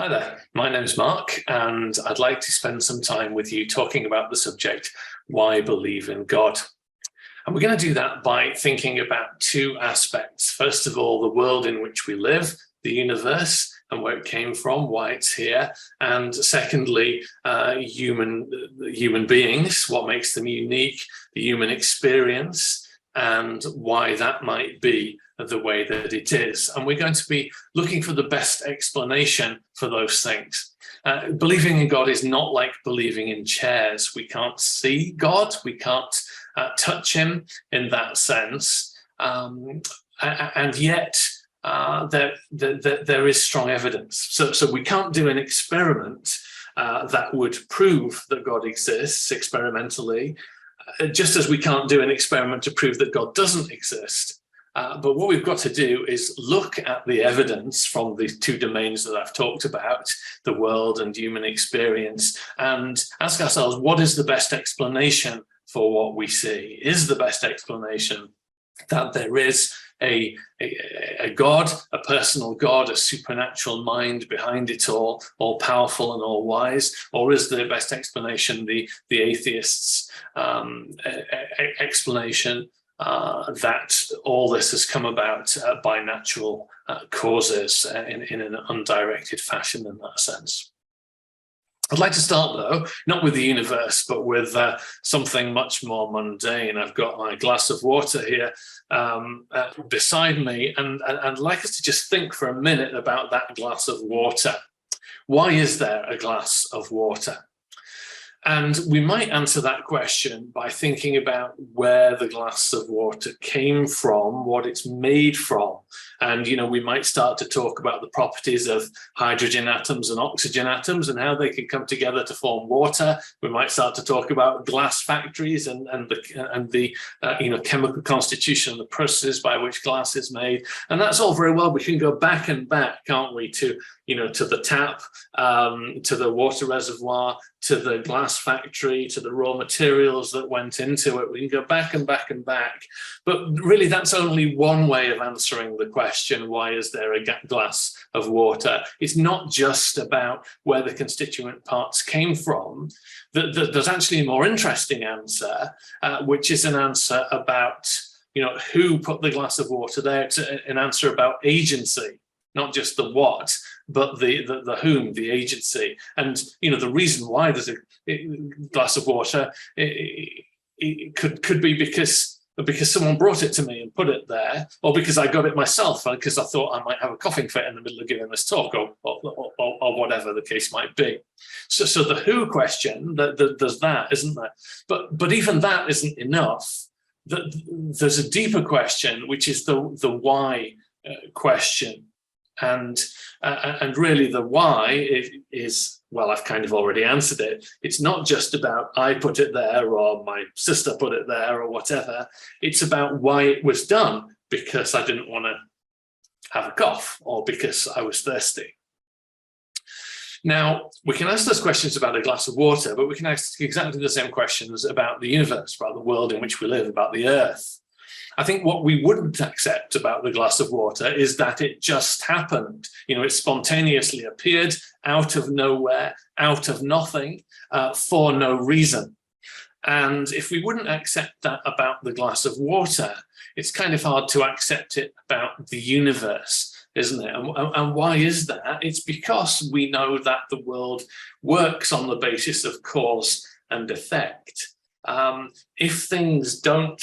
Hi there, my name's Mark, and I'd like to spend some time with you talking about the subject, why believe in God? And we're going to do that by thinking about two aspects. First of all, the world in which we live, the universe, and where it came from, why it's here. And secondly, human beings, what makes them unique, the human experience, and why that might be the way that it is. And we're going to be looking for the best explanation for those things. Believing in God is not like believing in chairs. We can't see God, we can't touch him in that sense. And yet there is strong evidence. So we can't do an experiment that would prove that God exists experimentally, just as we can't do an experiment to prove that God doesn't exist. But what we've got to do is look at the evidence from the two domains that I've talked about, the world and human experience, and ask ourselves, what is the best explanation for what we see? Is the best explanation that there is a God, a personal God, a supernatural mind behind it all powerful and all wise? Or is the best explanation the atheists' explanation that all this has come about by natural causes in an undirected fashion in that sense? I'd like to start, though, not with the universe, but with something much more mundane. I've got my glass of water here beside me, and I'd like us to just think for a minute about that glass of water. Why is there a glass of water? And we might answer that question by thinking about where the glass of water came from, what it's made from. And, we might start to talk about the properties of hydrogen atoms and oxygen atoms and how they can come together to form water. We might start to talk about glass factories and the chemical constitution, the processes by which glass is made. And that's all very well. We can go back and back, can't we, to the tap, to the water reservoir, to the glass factory, to the raw materials that went into it. We can go back and back and back. But really, that's only one way of answering the question, why is there a glass of water? It's not just about where the constituent parts came from. There's actually a more interesting answer, which is an answer about who put the glass of water there. It's an answer about agency, not just the what, but the whom, the agency. And the reason why there's a glass of water, it could be because someone brought it to me and put it there, or because I got it myself, because I thought I might have a coughing fit in the middle of giving this talk, or whatever the case might be. So the who question, there's that, isn't there? But even that isn't enough. There's a deeper question, which is the why question. And really the why is, well, I've kind of already answered it. It's not just about I put it there or my sister put it there or whatever. It's about why it was done, because I didn't want to have a cough or because I was thirsty. Now, we can ask those questions about a glass of water, but we can ask exactly the same questions about the universe, about the world in which we live, about the earth. I think what we wouldn't accept about the glass of water is that it just happened. It spontaneously appeared out of nowhere, out of nothing, for no reason. And if we wouldn't accept that about the glass of water, it's kind of hard to accept it about the universe, isn't it? And why is that? It's because we know that the world works on the basis of cause and effect. If things aren't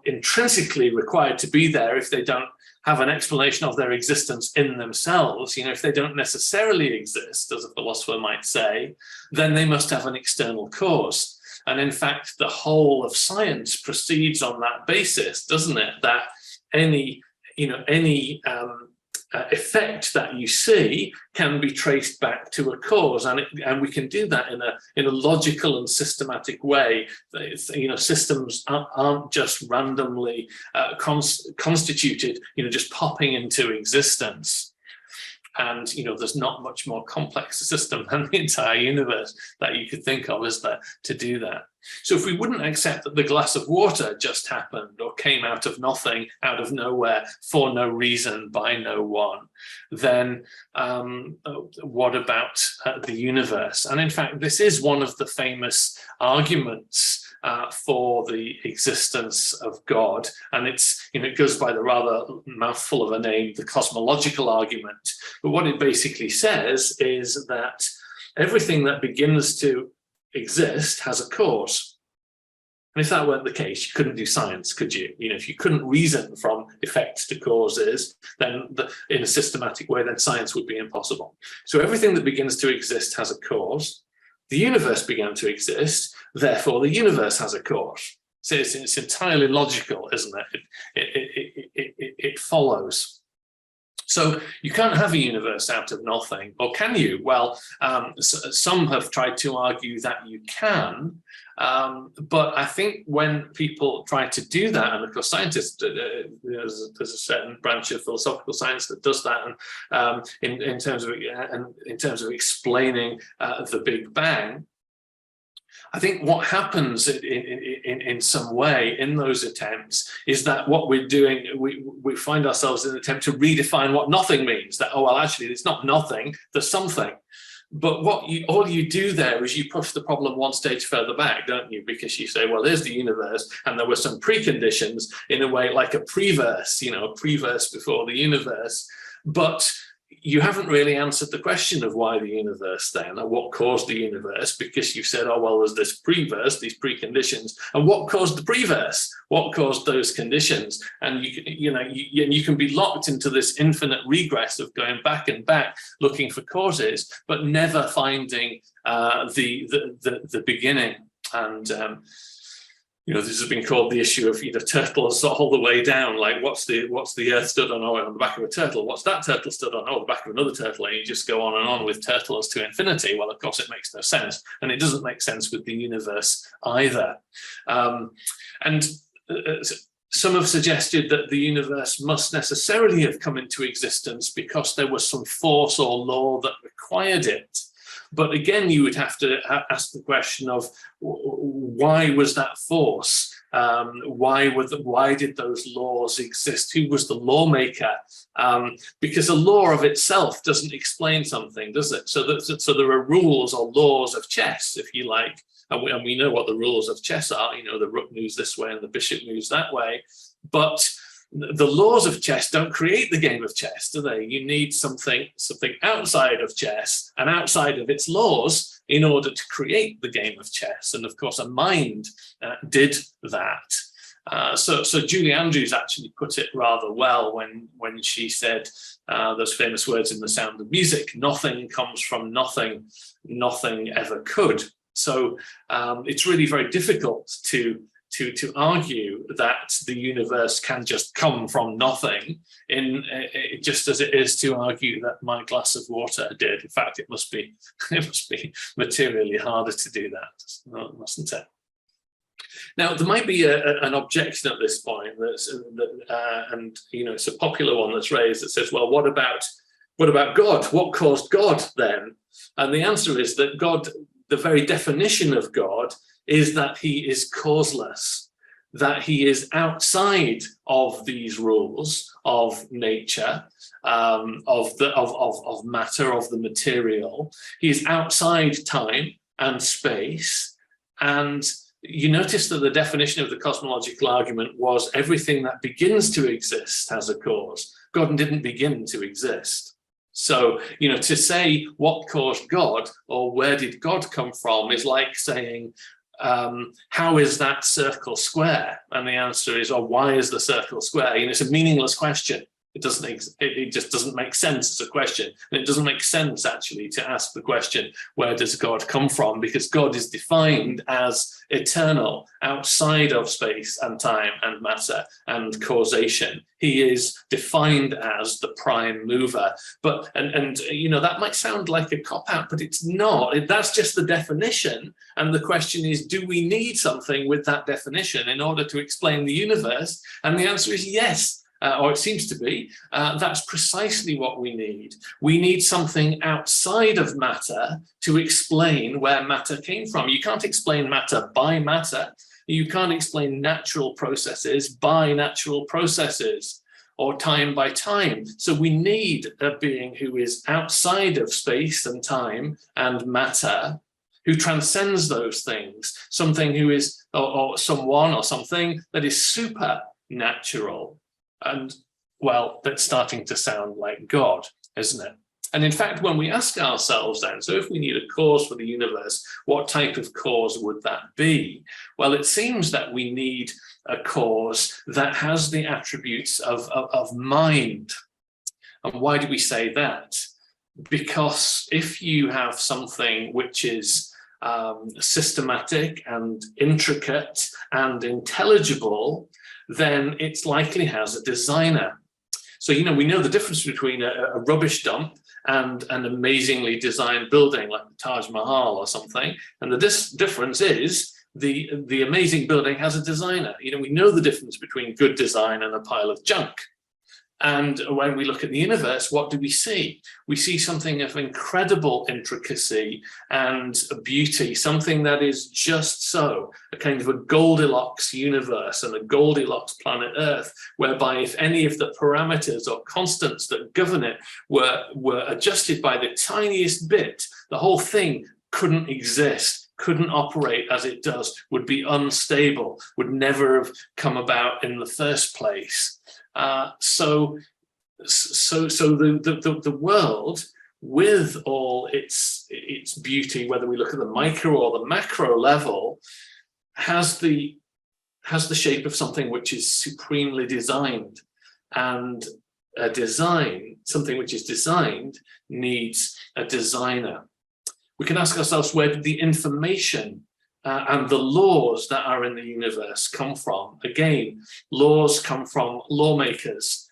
intrinsically required to be there, if they don't have an explanation of their existence in themselves, if they don't necessarily exist, as a philosopher might say, then they must have an external cause. And in fact, the whole of science proceeds on that basis, doesn't it? That any effect that you see can be traced back to a cause, and we can do that in a logical and systematic way. Systems aren't just randomly constituted, just popping into existence. And there's not much more complex a system than the entire universe that you could think of, is there, to do that. So if we wouldn't accept that the glass of water just happened or came out of nothing, out of nowhere, for no reason, by no one, then what about the universe? And in fact, this is one of the famous arguments for the existence of God, and it goes by the rather mouthful of a name, the cosmological argument. But what it basically says is that everything that begins to exist has a cause. And if that weren't the case, you couldn't do science, could you? If you couldn't reason from effects to causes, then in a systematic way, then science would be impossible. So everything that begins to exist has a cause. The universe began to exist, therefore the universe has a cause. So it's entirely logical, isn't it? It follows. So you can't have a universe out of nothing, or can you? Well, some have tried to argue that you can, but I think when people try to do that, and of course scientists, there's a certain branch of philosophical science that does that, and in terms of explaining the Big Bang, I think what happens in some way in those attempts is that what we're doing, we find ourselves in an attempt to redefine what nothing means. That, oh, well, actually, it's not nothing, there's something. But all you do there is you push the problem one stage further back, don't you? Because you say, well, there's the universe, and there were some preconditions in a way like a preverse, a preverse before the universe. But you haven't really answered the question of why the universe then, or what caused the universe, because you said, oh, well, there's this preverse, these preconditions, and what caused the preverse? What caused those conditions? And you can be locked into this infinite regress of going back and back, looking for causes, but never finding the beginning. And this has been called the issue of turtles all the way down. Like, what's the Earth stood on? Oh, on the back of a turtle. What's that turtle stood on? Oh, the back of another turtle. And you just go on and on with turtles to infinity. Well, of course, it makes no sense, and it doesn't make sense with the universe either. Some have suggested that the universe must necessarily have come into existence because there was some force or law that required it. But again, you would have to ask the question of why was that force? Why did those laws exist? Who was the lawmaker? Because a law of itself doesn't explain something, does it? So there are rules or laws of chess, if you like, and we know what the rules of chess are. The rook moves this way and the bishop moves that way, but the laws of chess don't create the game of chess, do they? You need something outside of chess and outside of its laws in order to create the game of chess. And of course, a mind did that. So Julie Andrews actually put it rather well when she said those famous words in The Sound of Music: "Nothing comes from nothing, nothing ever could." So it's really very difficult to argue that the universe can just come from nothing, just as it is to argue that my glass of water did. In fact, it must be materially harder to do that, mustn't it? Now, there might be an objection at this point, and it's a popular one that's raised that says, well, what about God? What caused God then? And the answer is that God, the very definition of God, is that he is causeless, that he is outside of these rules of nature, of matter, of the material. He is outside time and space. And you notice that the definition of the cosmological argument was everything that begins to exist has a cause. God didn't begin to exist. So, to say what caused God or where did God come from is like saying, how is that circle square? And the answer is, why is the circle square? It's a meaningless question. It just doesn't make sense as a question. And it doesn't make sense, actually, to ask the question, where does God come from? Because God is defined as eternal, outside of space and time and matter and causation. He is defined as the prime mover. But, and that might sound like a cop-out, but it's not. That's just the definition. And the question is, do we need something with that definition in order to explain the universe? And the answer is yes. or it seems to be, that's precisely what we need. We need something outside of matter to explain where matter came from. You can't explain matter by matter. You can't explain natural processes by natural processes, or time by time. So we need a being who is outside of space and time and matter, who transcends those things, something who is, or someone or something that is supernatural. And, well, that's starting to sound like God, isn't it? And in fact, when we ask ourselves then, so if we need a cause for the universe, what type of cause would that be? Well, it seems that we need a cause that has the attributes of mind. And why do we say that? Because if you have something which is systematic and intricate and intelligible, then it likely has a designer. So, you know, we know the difference between a rubbish dump and an amazingly designed building like the Taj Mahal or something. And the difference is the amazing building has a designer. You know, we know the difference between good design and a pile of junk. And when we look at the universe, what do we see? We see something of incredible intricacy and beauty, something that is just so, a kind of a Goldilocks universe and a Goldilocks planet Earth, whereby if any of the parameters or constants that govern it were adjusted by the tiniest bit, the whole thing couldn't exist, couldn't operate as it does, would be unstable, would never have come about in the first place. So the world, with all its beauty, whether we look at the micro or the macro level, has the shape of something which is supremely designed, and something which is designed needs a designer. We can ask ourselves, where did the information and the laws that are in the universe come from? Again, laws come from lawmakers.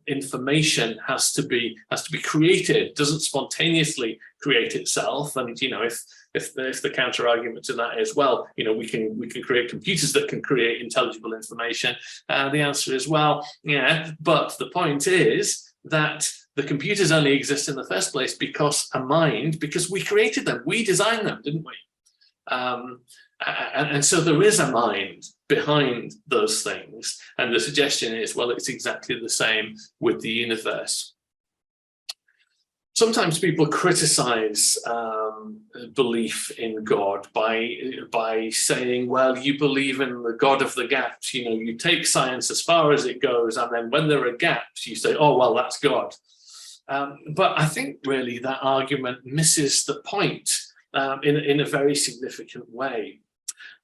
Information has to be created, doesn't spontaneously create itself. And you know, if the counter argument to that is, well, you know, we can create computers that can create intelligible information. The answer is, well, yeah, but the point is that the computers only exist in the first place because we created them, we designed them, didn't we? And so there is a mind behind those things. And the suggestion is, well, it's exactly the same with the universe. Sometimes people criticize belief in God by saying, well, you believe in the God of the gaps. You know, you take science as far as it goes, and then when there are gaps, you say, oh, well, that's God. But I think really that argument misses the point in a very significant way.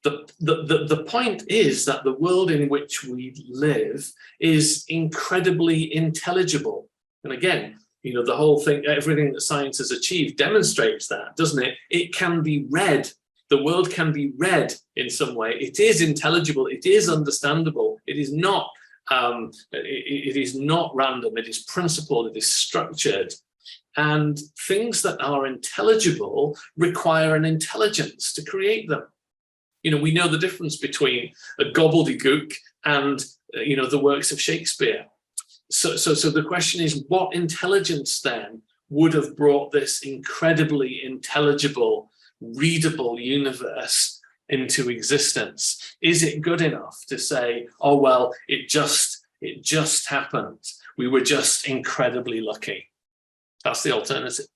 The point is that the world in which we live is incredibly intelligible. And again, you know, the whole thing, everything that science has achieved demonstrates that, doesn't it? It can be read. The world can be read in some way. It is intelligible. It is understandable. It is not. It is not random. It is principled. It is structured. And things that are intelligible require an intelligence to create them. You know, we know the difference between a gobbledygook and, you know, the works of Shakespeare. So the question is, what intelligence then would have brought this incredibly intelligible, readable universe into existence? Is it good enough to say, oh, well, it just happened. We were just incredibly lucky. That's the alternative.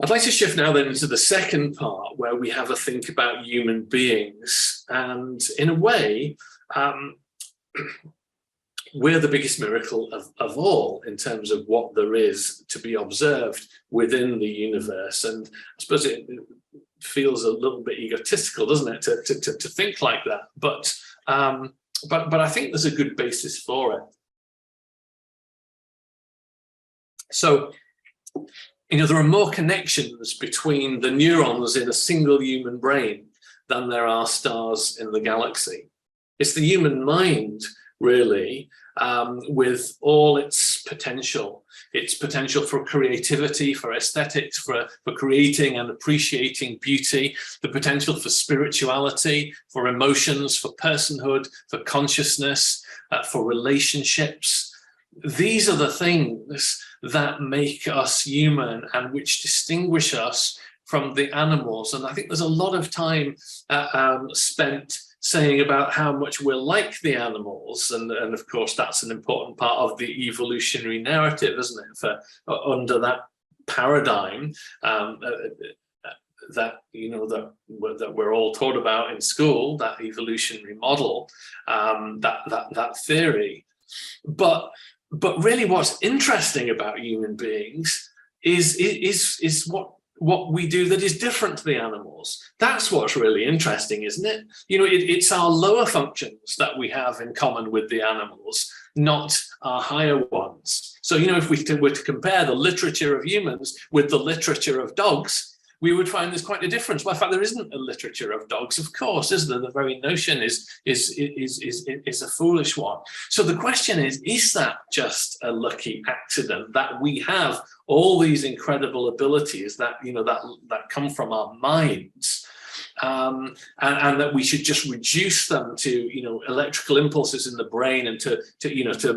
I'd like to shift now then into the second part, where we have a think about human beings. And in a way, we're the biggest miracle of all in terms of what there is to be observed within the universe. And I suppose it feels a little bit egotistical, doesn't it, to think like that? But I think there's a good basis for it. So, you know, there are more connections between the neurons in a single human brain than there are stars in the galaxy. It's the human mind, really, with all its potential for creativity, for aesthetics, for creating and appreciating beauty, the potential for spirituality, for emotions, for personhood, for consciousness, for relationships. These are the things that make us human and which distinguish us from the animals. And I think there's a lot of time spent saying about how much we're like the animals. And of course, that's an important part of the evolutionary narrative, isn't it? For under that paradigm, that that we're all taught about in school, that evolutionary model, that theory. But really, what's interesting about human beings is what we do that is different to the animals. That's what's really interesting, isn't it? It's our lower functions that we have in common with the animals, not our higher ones. So, if we were to compare the literature of humans with the literature of dogs, we would find there's quite a difference. Well, in fact, there isn't a literature of dogs, of course, is there? The very notion is a foolish one. So the question is that just a lucky accident that we have all these incredible abilities that that come from our minds, and that we should just reduce them to electrical impulses in the brain, and to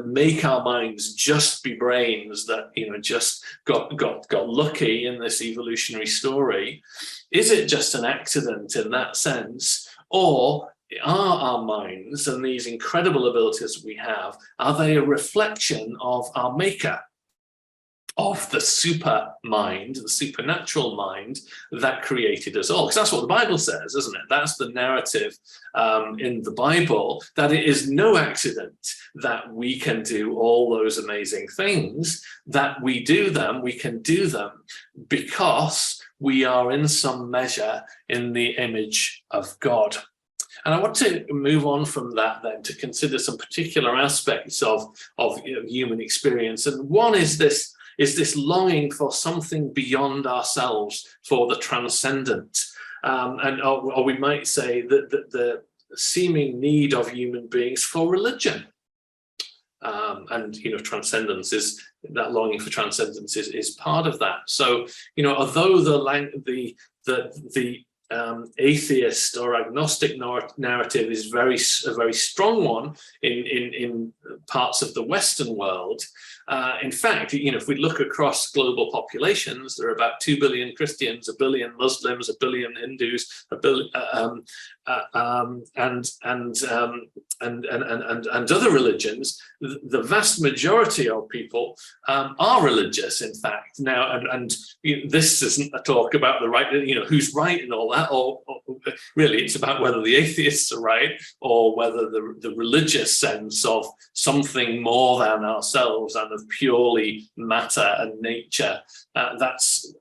make our minds just be brains that just got lucky in this evolutionary story? Is it just an accident in that sense, or are our minds and these incredible abilities we have, are they a reflection of our maker, of the super mind, the supernatural mind that created us all? Because that's what the Bible says, isn't it? That's the narrative in the Bible, that it is no accident that we can do all those amazing things, that we can do them because we are in some measure in the image of God. And I want to move on from that then to consider some particular aspects of human experience. And one is this longing for something beyond ourselves, for the transcendent. Or we might say that the seeming need of human beings for religion. Transcendence is, that longing for transcendence is part of that. So, although the atheist or agnostic narrative is a very strong one in parts of the Western world. In fact, if we look across global populations, there are about 2 billion Christians, 1 billion Muslims, 1 billion Hindus, and other religions. The vast majority of people are religious, in fact. Now, and this isn't a talk about the right, who's right and all that, or really it's about whether the atheists are right, or whether the religious sense of something more than ourselves and of purely matter and nature, that's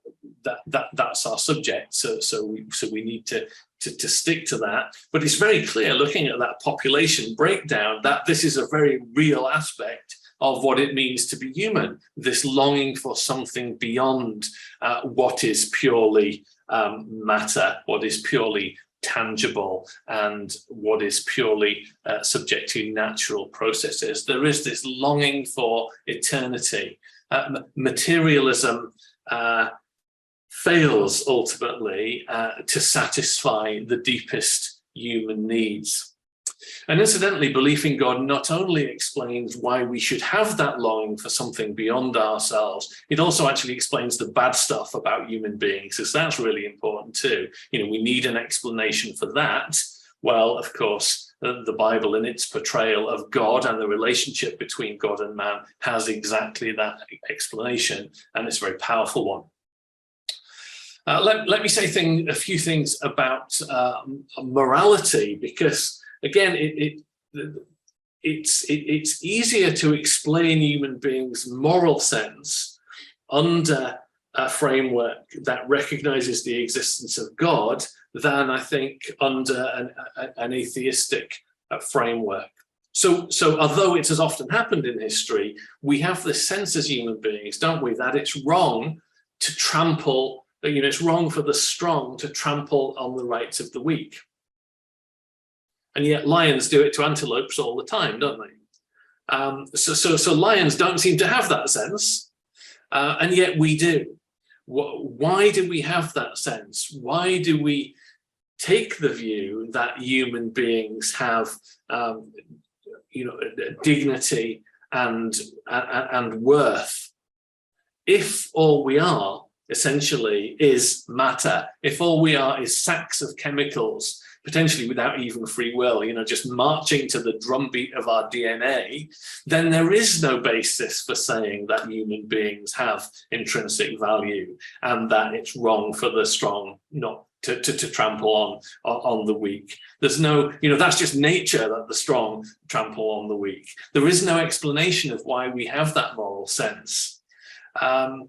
our subject. So we need to stick to that. But it's very clear, looking at that population breakdown, that this is a very real aspect of what it means to be human, this longing for something beyond what is purely matter, what is purely tangible, and what is purely subject to natural processes. There is this longing for eternity. Materialism fails ultimately to satisfy the deepest human needs. And incidentally, belief in God not only explains why we should have that longing for something beyond ourselves, it also actually explains the bad stuff about human beings, because that's really important too. We need an explanation for that. Well, of course, the Bible, in its portrayal of God and the relationship between God and man, has exactly that explanation, and it's a very powerful one. Let me say a few things about morality, because again, it's easier to explain human beings' moral sense under a framework that recognizes the existence of God than, I think, under an atheistic framework. So although it has often happened in history, we have this sense as human beings, don't we, that it's wrong to trample. It's wrong for the strong to trample on the rights of the weak. And yet lions do it to antelopes all the time, don't they? So lions don't seem to have that sense, and yet we do. Why do we have that sense? Why do we take the view that human beings have dignity and worth. If all we are essentially is matter, if all we are is sacks of chemicals, potentially without even free will, just marching to the drumbeat of our DNA, then there is no basis for saying that human beings have intrinsic value and that it's wrong for the strong not to trample on the weak. There's no, that's just nature, that the strong trample on the weak. There is no explanation of why we have that moral sense. But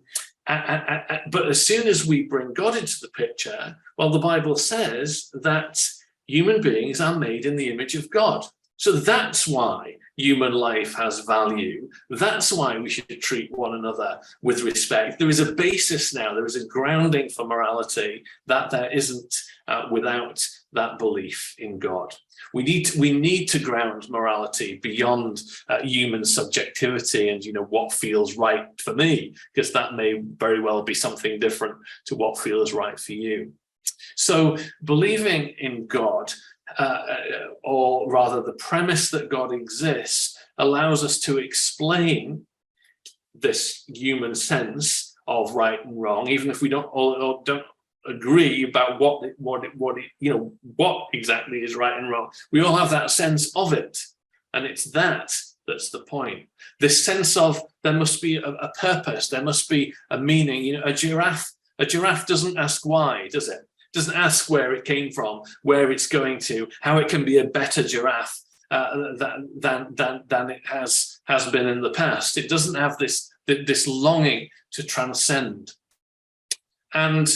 as soon as we bring God into the picture, well, the Bible says that human beings are made in the image of God. So that's why human life has value. That's why we should treat one another with respect. There is a basis now, there is a grounding for morality that there isn't without that belief in God. We need to ground morality beyond human subjectivity and what feels right for me, because that may very well be something different to what feels right for you. So believing in God, or rather the premise that God exists, allows us to explain this human sense of right and wrong, even if we don't agree about what exactly is right and wrong. We all have that sense of it, and it's that's the point. This sense of there must be a purpose, there must be a meaning. A giraffe doesn't ask why, does it? Doesn't ask where it came from, where it's going to, how it can be a better giraffe than it has been in the past. It doesn't have this longing to transcend. And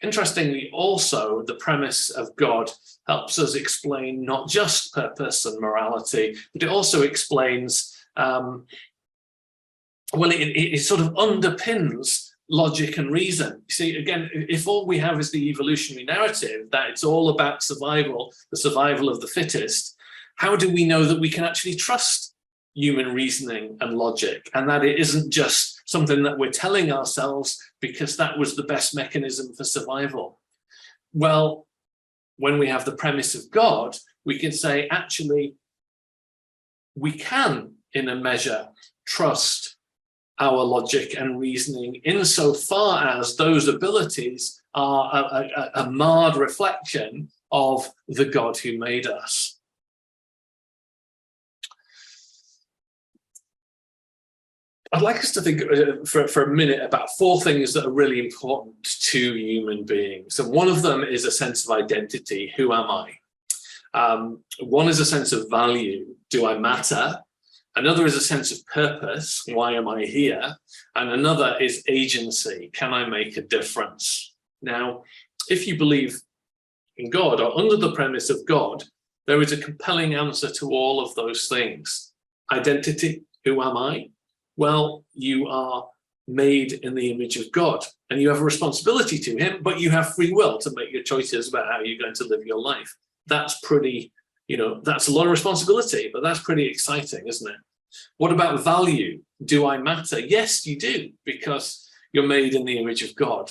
interestingly, also, the premise of God helps us explain not just purpose and morality, but it also explains, it sort of underpins logic and reason. You see, again, if all we have is the evolutionary narrative, that it's all about survival, the survival of the fittest, how do we know that we can actually trust human reasoning and logic, and that it isn't just something that we're telling ourselves because that was the best mechanism for survival? Well, when we have the premise of God, we can say, actually, we can, in a measure, trust our logic and reasoning insofar as those abilities are a marred reflection of the God who made us. I'd like us to think for a minute about four things that are really important to human beings. And one of them is a sense of identity. Who am I? One is a sense of value. Do I matter? Another is a sense of purpose. Why am I here? And another is agency. Can I make a difference? Now, if you believe in God, or under the premise of God, there is a compelling answer to all of those things. Identity. Who am I? Well, you are made in the image of God, and you have a responsibility to him, but you have free will to make your choices about how you're going to live your life. That's pretty, that's a lot of responsibility, but that's pretty exciting, isn't it? What about value? Do I matter? Yes, you do, because you're made in the image of God.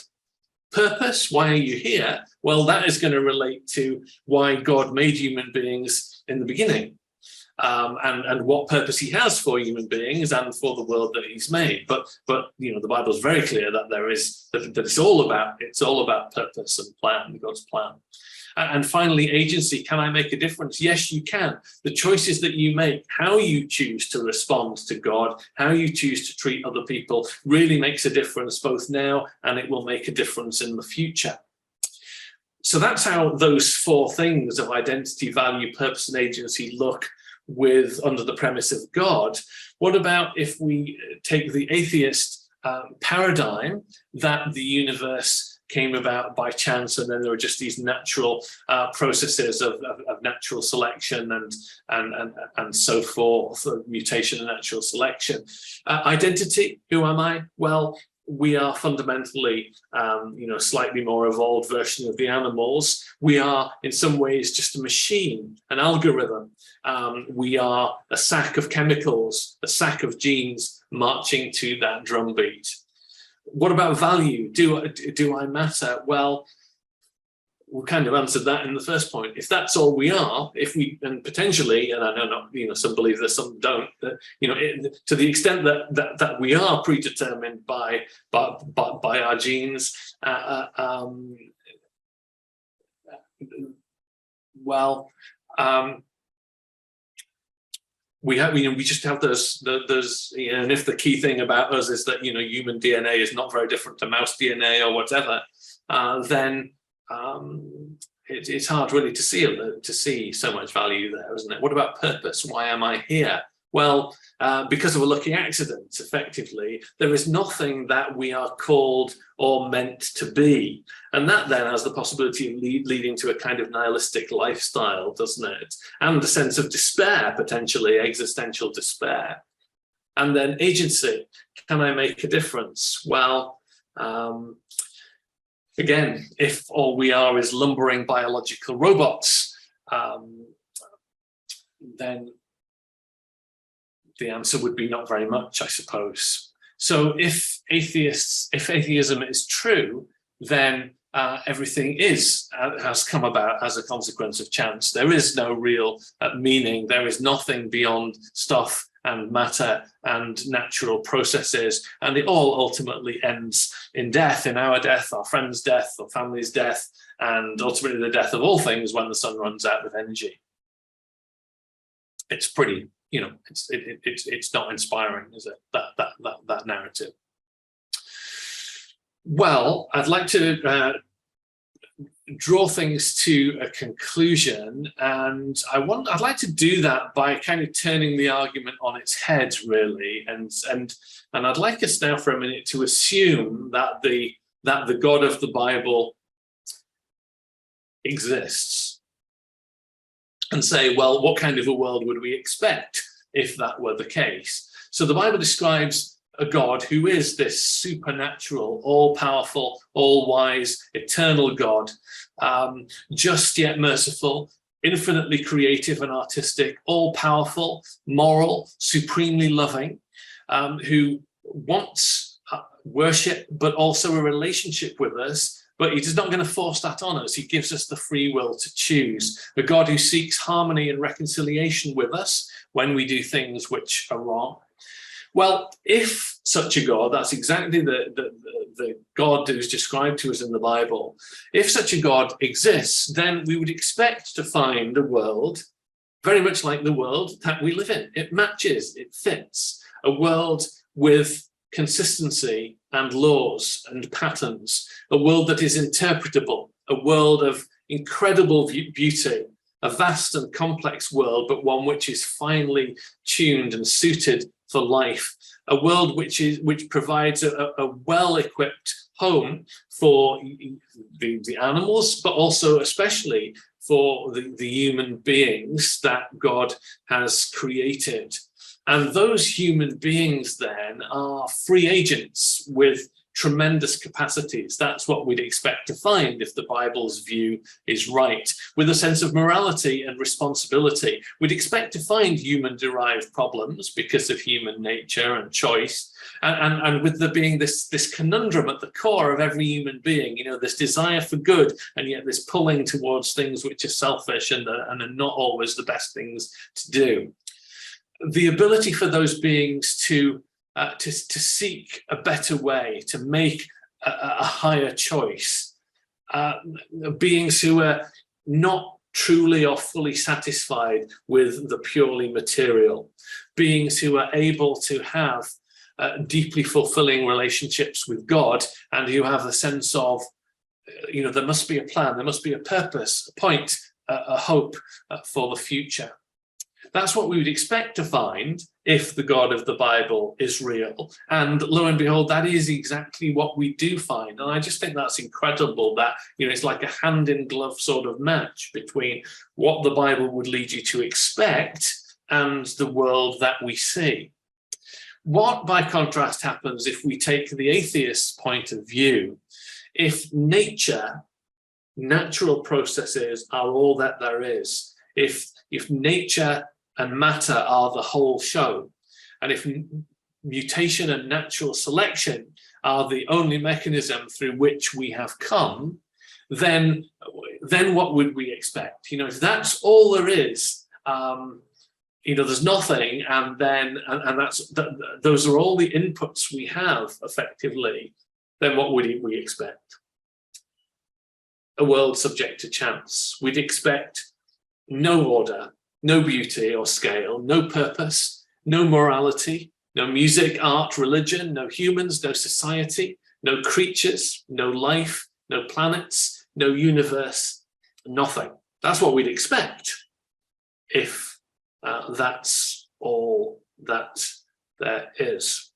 Purpose, why are you here? Well, that is going to relate to why God made human beings in the beginning. And what purpose he has for human beings and for the world that he's made. But the Bible is very clear that that it's all about purpose and plan, God's plan. And finally, agency. Can I make a difference? Yes, you can. The choices that you make, how you choose to respond to God, how you choose to treat other people, really makes a difference both now, and it will make a difference in the future. So that's how those four things of identity, value, purpose, and agency look under the premise of God. What about if we take the atheist paradigm that the universe came about by chance, and then there are just these natural processes of natural selection and so forth, mutation and natural selection. Identity, who am I? Well, we are fundamentally, slightly more evolved version of the animals. We are, in some ways, just a machine, an algorithm. We are a sack of chemicals, a sack of genes marching to that drumbeat. What about value? Do I matter? Well, we kind of answered that in the first point. If that's all we are, and potentially, and I know not, some believe this, some don't, to the extent that we are predetermined by our genes, we just have those, and if the key thing about us is that human DNA is not very different to mouse DNA or whatever, then it's hard really to see so much value there, isn't it? What about purpose? Why am I here? Well, because of a lucky accident, effectively, there is nothing that we are called or meant to be. And that then has the possibility of leading to a kind of nihilistic lifestyle, doesn't it? And a sense of despair, potentially, existential despair. And then agency. Can I make a difference? Well, again, if all we are is lumbering biological robots, then the answer would be not very much, I suppose. So if atheism is true, then everything has come about as a consequence of chance. There is no real meaning. There is nothing beyond stuff and matter and natural processes, and it all ultimately ends in death, in our death, our friend's death, our family's death, and ultimately the death of all things when the sun runs out of energy. It's pretty, it's not inspiring, is it? That narrative. Well, I'd like to draw things to a conclusion, and I'd like to do that by kind of turning the argument on its head, really, and I'd like us now for a minute to assume that the God of the Bible exists, and say, well, what kind of a world would we expect if that were the case? So the Bible describes a God who is this supernatural, all-powerful, all-wise, eternal God, just yet merciful, infinitely creative and artistic, all-powerful, moral, supremely loving, who wants worship, but also a relationship with us. But he's not going to force that on us. He gives us the free will to choose. A God who seeks harmony and reconciliation with us when we do things which are wrong. Well, if such a God, that's exactly the God who's described to us in the Bible, if such a God exists, then we would expect to find a world very much like the world that we live in. It matches, it fits. A world with consistency and laws and patterns, a world that is interpretable, a world of incredible beauty, a vast and complex world, but one which is finely tuned and suited for life, a world which provides a well-equipped home for the animals, but also especially for the human beings that God has created. And those human beings then are free agents with tremendous capacities. That's what we'd expect to find if the Bible's view is right, with a sense of morality and responsibility. We'd expect to find human-derived problems because of human nature and choice, and with there being this conundrum at the core of every human being, this desire for good, and yet this pulling towards things which are selfish and are not always the best things to do. The ability for those beings to seek a better way, to make a higher choice, beings who are not truly or fully satisfied with the purely material, beings who are able to have deeply fulfilling relationships with God, and who have a sense of, there must be a plan, there must be a purpose, a point, a hope for the future. That's what we would expect to find if the God of the Bible is real. And lo and behold, that is exactly what we do find. And I just think that's incredible that, it's like a hand-in-glove sort of match between what the Bible would lead you to expect and the world that we see. What, by contrast, happens if we take the atheist's point of view? If nature, natural processes are all that there is, if nature and matter are the whole show, and if mutation and natural selection are the only mechanism through which we have come, then what would we expect? If that's all there is, there's nothing, and those are all the inputs we have effectively, then what would we expect? A world subject to chance. We'd expect no order, no beauty or scale, no purpose, no morality, no music, art, religion, no humans, no society, no creatures, no life, no planets, no universe, nothing. That's what we'd expect if that's all that there is.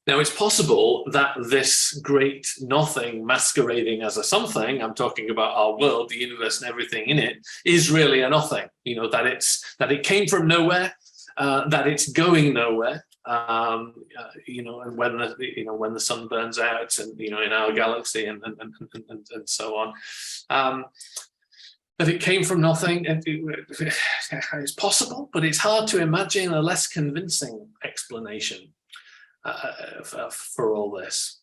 Now, it's possible that this great nothing masquerading as a something, I'm talking about our world, the universe and everything in it, is really a nothing. That it came from nowhere, that it's going nowhere. And when the sun burns out, and in our galaxy and so on, that it came from nothing. It's possible, but it's hard to imagine a less convincing explanation for all this.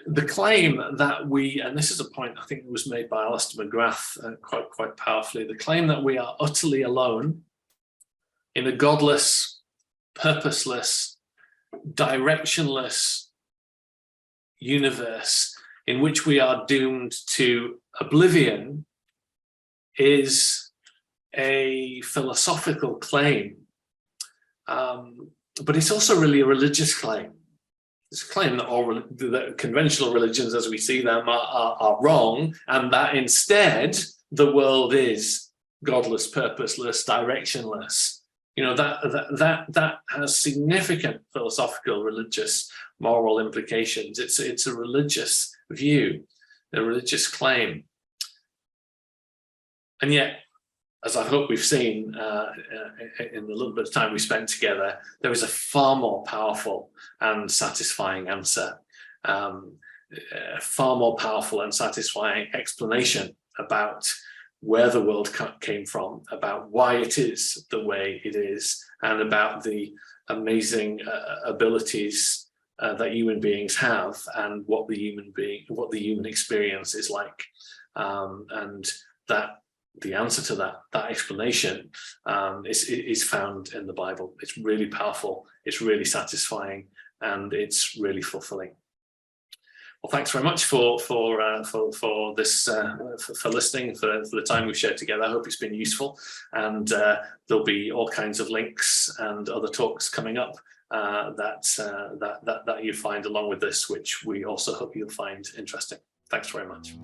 The claim that and this is a point I think that was made by Alistair McGrath quite powerfully, the claim that we are utterly alone in a godless, purposeless, directionless universe in which we are doomed to oblivion is a philosophical claim. But it's also really a religious claim. It's a claim that conventional religions as we see them are wrong, and that instead the world is godless, purposeless, directionless. That has significant philosophical, religious, moral implications. It's a religious view, a religious claim. And yet, as I hope we've seen in the little bit of time we spent together, there is a far more powerful and satisfying answer, a far more powerful and satisfying explanation about where the world came from, about why it is the way it is, and about the amazing abilities that human beings have, and what the human experience is like, and that the answer to that explanation is found in the Bible. It's really powerful, it's really satisfying, and it's really fulfilling. Well, thanks very much for this, for listening, for the time we've shared together. I hope it's been useful, and there'll be all kinds of links and other talks coming up that you find along with this, which we also hope you'll find interesting. Thanks very much.